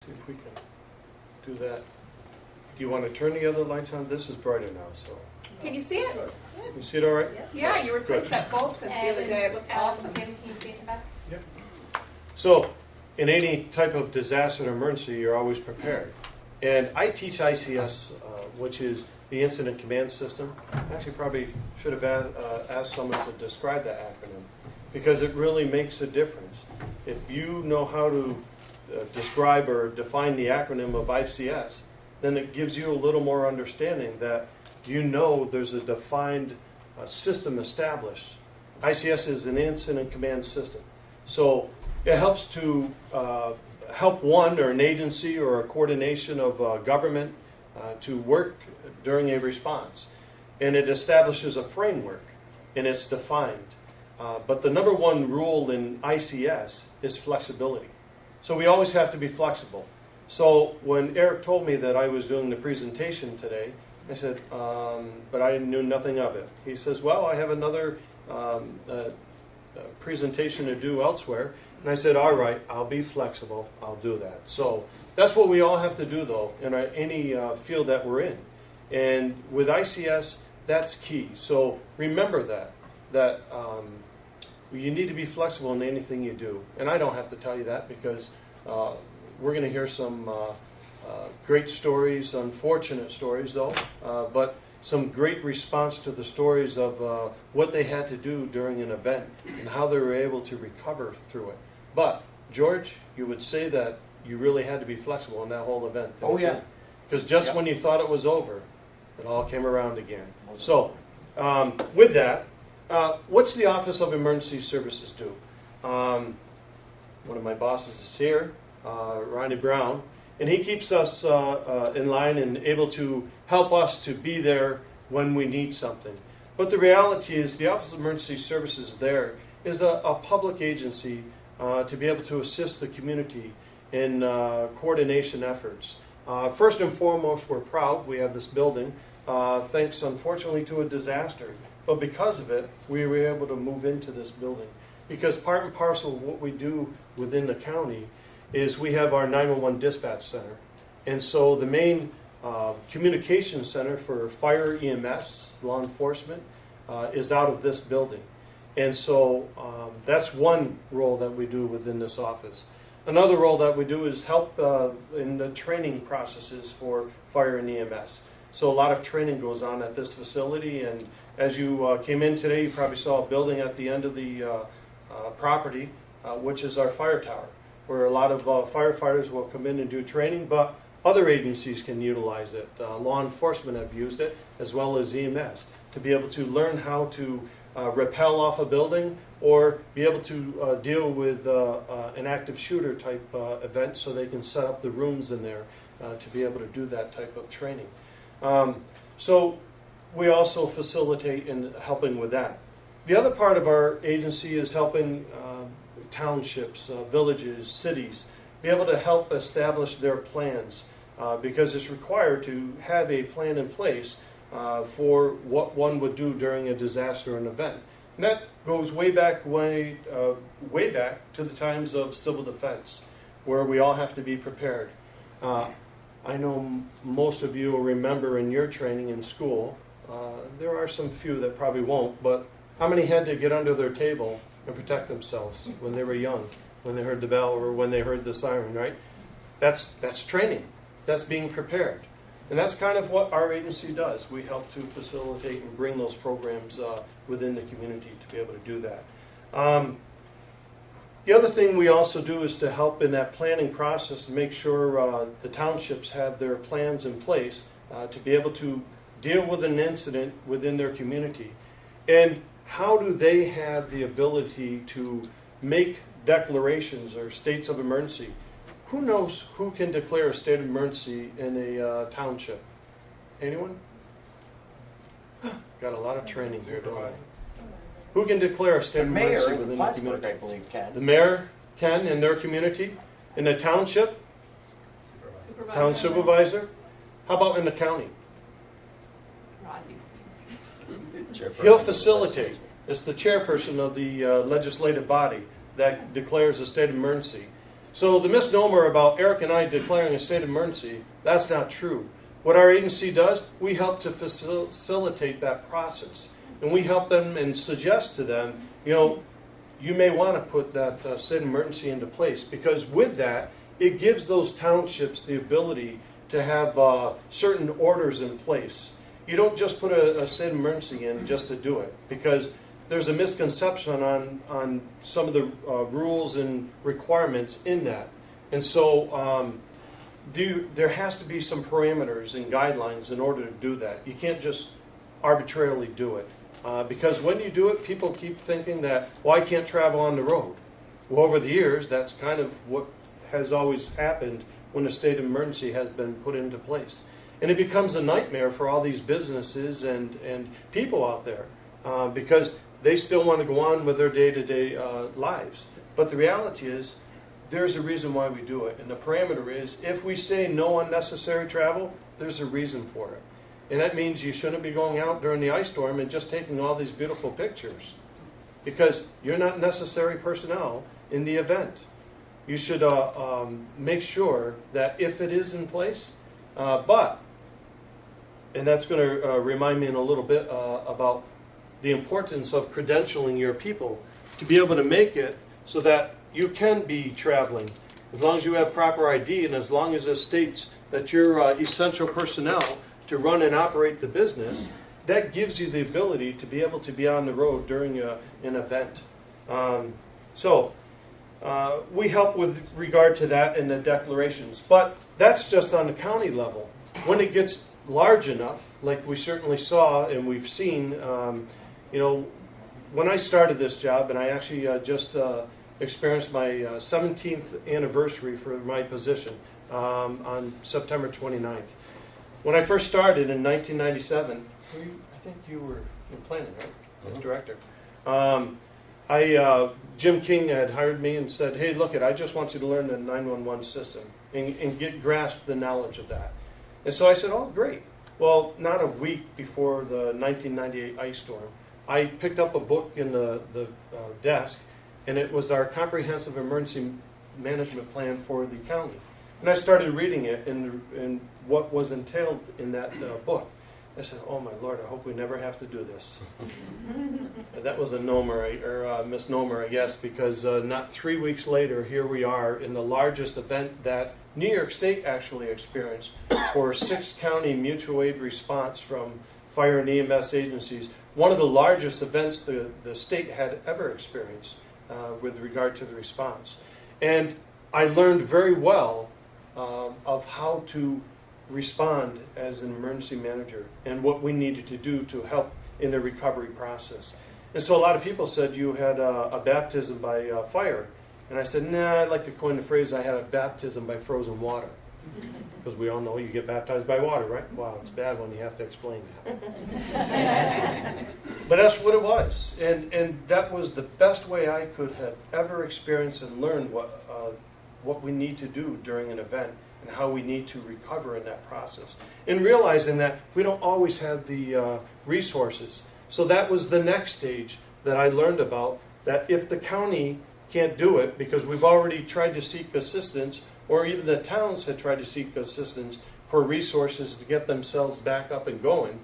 See if we can do that. Do you want to turn the other lights on? This is brighter now, so. Can you see it? You see it all right? Yeah, you replaced that bulb since the other day. It looks awesome. Tim, can you see it in the back? Yep. So, in any type of disaster or emergency, you're always prepared. And I teach ICS, which is the Incident Command System. Actually, probably should have asked someone to describe that acronym, because it really makes a difference. If you know how to describe or define the acronym of ICS, then it gives you a little more understanding that you know there's a defined system established. ICS is an incident command system. So it helps to help one or an agency or a coordination of government to work during a response. And it establishes a framework, and it's defined. But the number one rule in ICS is flexibility. So we always have to be flexible. So when Eric told me that I was doing the presentation today, I said, but I knew nothing of it. He says, well, I have another presentation to do elsewhere. And I said, all right, I'll be flexible. I'll do that. So that's what we all have to do, though, in any field that we're in. And with ICS, that's key. So remember that you need to be flexible in anything you do. And I don't have to tell you that, because we're going to hear some great stories, unfortunate stories though, but some great response to the stories of what they had to do during an event and how they were able to recover through it. But, George, you would say that you really had to be flexible in that whole event. Oh, yeah. Because just when you thought it was over, it all came around again. So, with that, what's the Office of Emergency Services do? One of my bosses is here, Ronnie Brown, and he keeps us in line and able to help us to be there when we need something. But the reality is the Office of Emergency Services there is a public agency to be able to assist the community in coordination efforts. First and foremost, we're proud we have this building, thanks unfortunately to a disaster. But because of it, we were able to move into this building. Because part and parcel of what we do within the county is we have our 911 dispatch center. And so the main communication center for fire, EMS, law enforcement, is out of this building. And so that's one role that we do within this office. Another role that we do is help in the training processes for fire and EMS. So a lot of training goes on at this facility, and as you came in today, you probably saw a building at the end of the property, which is our fire tower, where a lot of firefighters will come in and do training, but other agencies can utilize it. Law enforcement have used it, as well as EMS, to be able to learn how to rappel off a building or be able to deal with an active shooter type event, so they can set up the rooms in there to be able to do that type of training. So we also facilitate in helping with that. The other part of our agency is helping townships, villages, cities, be able to help establish their plans, because it's required to have a plan in place for what one would do during a disaster or an event. And that goes way back to the times of civil defense, where we all have to be prepared. I know most of you will remember in your training in school, there are some few that probably won't, but how many had to get under their table and protect themselves when they were young, when they heard the bell or when they heard the siren, right? That's training. That's being prepared. And that's kind of what our agency does. We help to facilitate and bring those programs within the community to be able to do that. The other thing we also do is to help in that planning process and make sure the townships have their plans in place to be able to deal with an incident within their community. And how do they have the ability to make declarations or states of emergency? Who knows who can declare a state of emergency in a township? Anyone? Got a lot of training here, don't I? Who can declare a state of emergency within the community? I believe, can. The mayor can in their community. In the township? Town supervisor? How about in the county? He'll facilitate. It's the chairperson of the legislative body that declares a state of emergency. So the misnomer about Eric and I declaring a state of emergency, that's not true. What our agency does, we help to facilitate that process. And we help them and suggest to them, you may want to put that state of emergency into place, because with that, it gives those townships the ability to have certain orders in place. You don't just put a state of emergency in just to do it, because there's a misconception on some of the rules and requirements in that. And so there has to be some parameters and guidelines in order to do that. You can't just arbitrarily do it. Because when you do it, people keep thinking that, I can't travel on the road. Well, over the years, that's kind of what has always happened when a state of emergency has been put into place. And it becomes a nightmare for all these businesses and people out there because they still want to go on with their day-to-day lives. But the reality is, there's a reason why we do it. And the parameter is, if we say no unnecessary travel, there's a reason for it. And that means you shouldn't be going out during the ice storm and just taking all these beautiful pictures, because you're not necessary personnel in the event. You should make sure that if it is in place, and that's going to remind me in a little bit about the importance of credentialing your people to be able to make it so that you can be traveling as long as you have proper ID and as long as it states that you're essential personnel to run and operate the business. That gives you the ability to be able to be on the road during an event. We help with regard to that in the declarations, but that's just on the county level. When it gets large enough, like we certainly saw and we've seen, when I started this job, and I actually just experienced my 17th anniversary for my position on September 29th. When I first started in 1997, I think you were in planning, right? As director. Jim King had hired me and said, hey, look, I just want you to learn the 911 system and grasp the knowledge of that. And so I said, oh, great. Well, not a week before the 1998 ice storm, I picked up a book in the desk, and it was our comprehensive emergency management plan for the county. And I started reading it and what was entailed in that book. I said, oh my Lord, I hope we never have to do this. That was a misnomer, I guess, because not 3 weeks later, here we are in the largest event that New York State actually experienced for 6 county mutual aid response from fire and EMS agencies. One of the largest events the state had ever experienced with regard to the response. And I learned very well of how to respond as an emergency manager and what we needed to do to help in the recovery process. And so a lot of people said you had a baptism by fire. And I said, nah, I'd like to coin the phrase I had a baptism by frozen water. Because we all know you get baptized by water, right? Wow, it's bad when you have to explain that. But that's what it was. And that was the best way I could have ever experienced and learned what we need to do during an event and how we need to recover in that process. And realizing that we don't always have the resources. So that was the next stage that I learned about, that if the county can't do it because we've already tried to seek assistance, or even the towns had tried to seek assistance for resources to get themselves back up and going,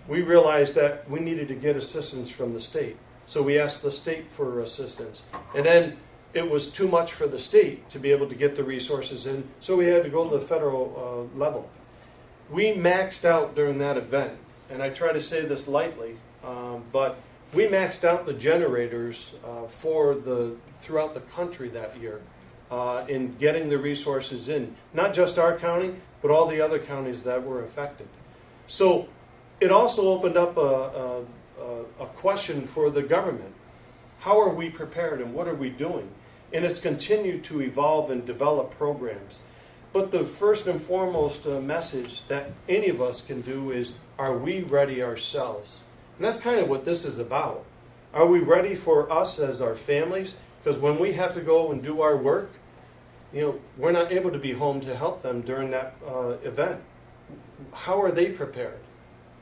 we realized that we needed to get assistance from the state. So we asked the state for assistance. And then it was too much for the state to be able to get the resources in, so we had to go to the federal level. We maxed out during that event, and I try to say this lightly, but we maxed out the generators throughout the country that year in getting the resources in. Not just our county, but all the other counties that were affected. So it also opened up a question for the government. How are we prepared and what are we doing? And it's continued to evolve and develop programs. But the first and foremost message that any of us can do is, are we ready ourselves? And that's kind of what this is about. Are we ready for us as our families? Because when we have to go and do our work, we're not able to be home to help them during that event. How are they prepared?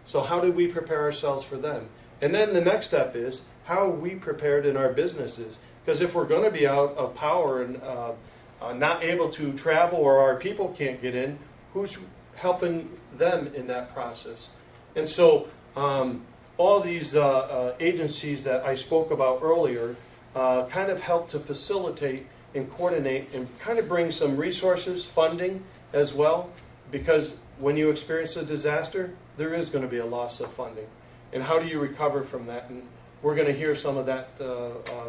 So how do we prepare ourselves for them? And then the next step is, how are we prepared in our businesses? Because if we're going to be out of power and not able to travel or our people can't get in, who's helping them in that process? And so all these agencies that I spoke about earlier kind of help to facilitate and coordinate and kind of bring some resources, funding as well, because when you experience a disaster, there is going to be a loss of funding. And how do you recover from that? And we're going to hear some of that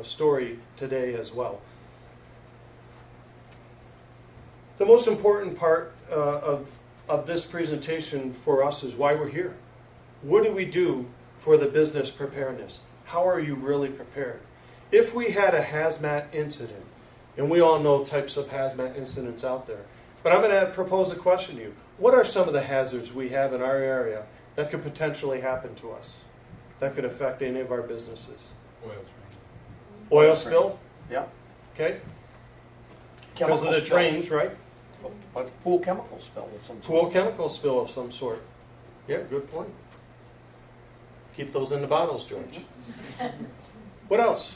story today as well. The most important part of this presentation for us is why we're here. What do we do for the business preparedness? How are you really prepared? If we had a hazmat incident, and we all know types of hazmat incidents out there, but I'm going to propose a question to you. What are some of the hazards we have in our area that could potentially happen to us, that could affect any of our businesses? Oil spill? Yeah. Okay. Because of the trains, right? But pool chemical spill of some sort. Pool chemical spill of some sort. Yeah, good point. Keep those in the bottles, George. What else?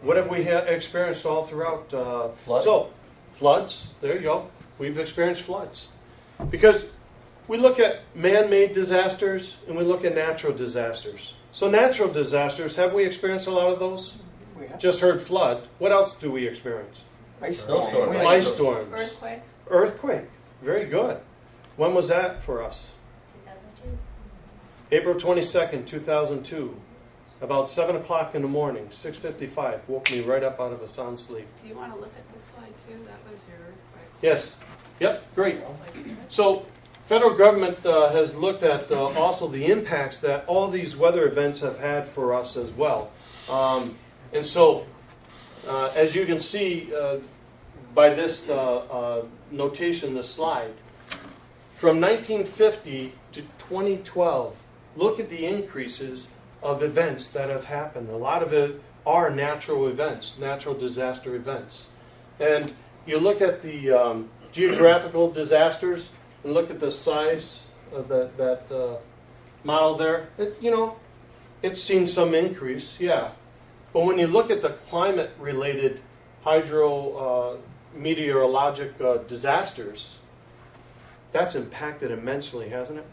What have we experienced all throughout? So, floods. There you go. We've experienced floods. Because we look at man-made disasters and we look at natural disasters. So natural disasters, have we experienced a lot of those? We have. Just heard flood. What else do we experience? Ice Snowstorms. Ice storms. Earthquake. Earthquake. Very good. When was that for us? 2002. April 22nd, 2002. About 7 o'clock in the morning, 6:55. Woke me right up out of a sound sleep. Do you want to look at this slide too? That was your earthquake. Yes. Yep, great. So federal government has looked at also the impacts that all these weather events have had for us as well. And so as you can see by this notation, this slide, from 1950 to 2012, look at the increases of events that have happened. A lot of it are natural events, natural disaster events. And you look at the geographical disasters and look at the size of that model there. It's seen some increase, yeah. But when you look at the climate-related meteorologic disasters, that's impacted immensely, hasn't it?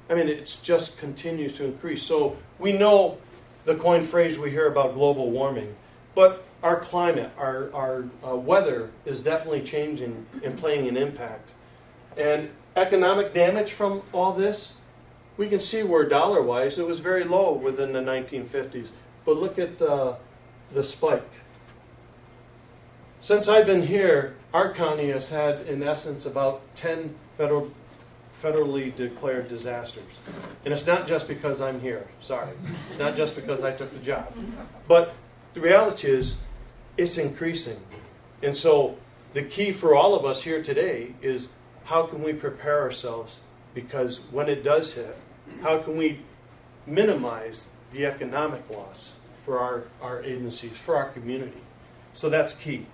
I mean, it just continues to increase. So we know the coined phrase we hear about global warming, but our climate, our weather is definitely changing and playing an impact. And economic damage from all this, we can see where dollar-wise it was very low within the 1950s. But look at the spike. Since I've been here, our county has had, in essence, about 10 federally declared disasters. And it's not just because I'm here. Sorry. It's not just because I took the job. But the reality is, it's increasing. And so the key for all of us here today is how can we prepare ourselves? Because when it does hit, how can we minimize the economic loss for our agencies, for our community? So that's key.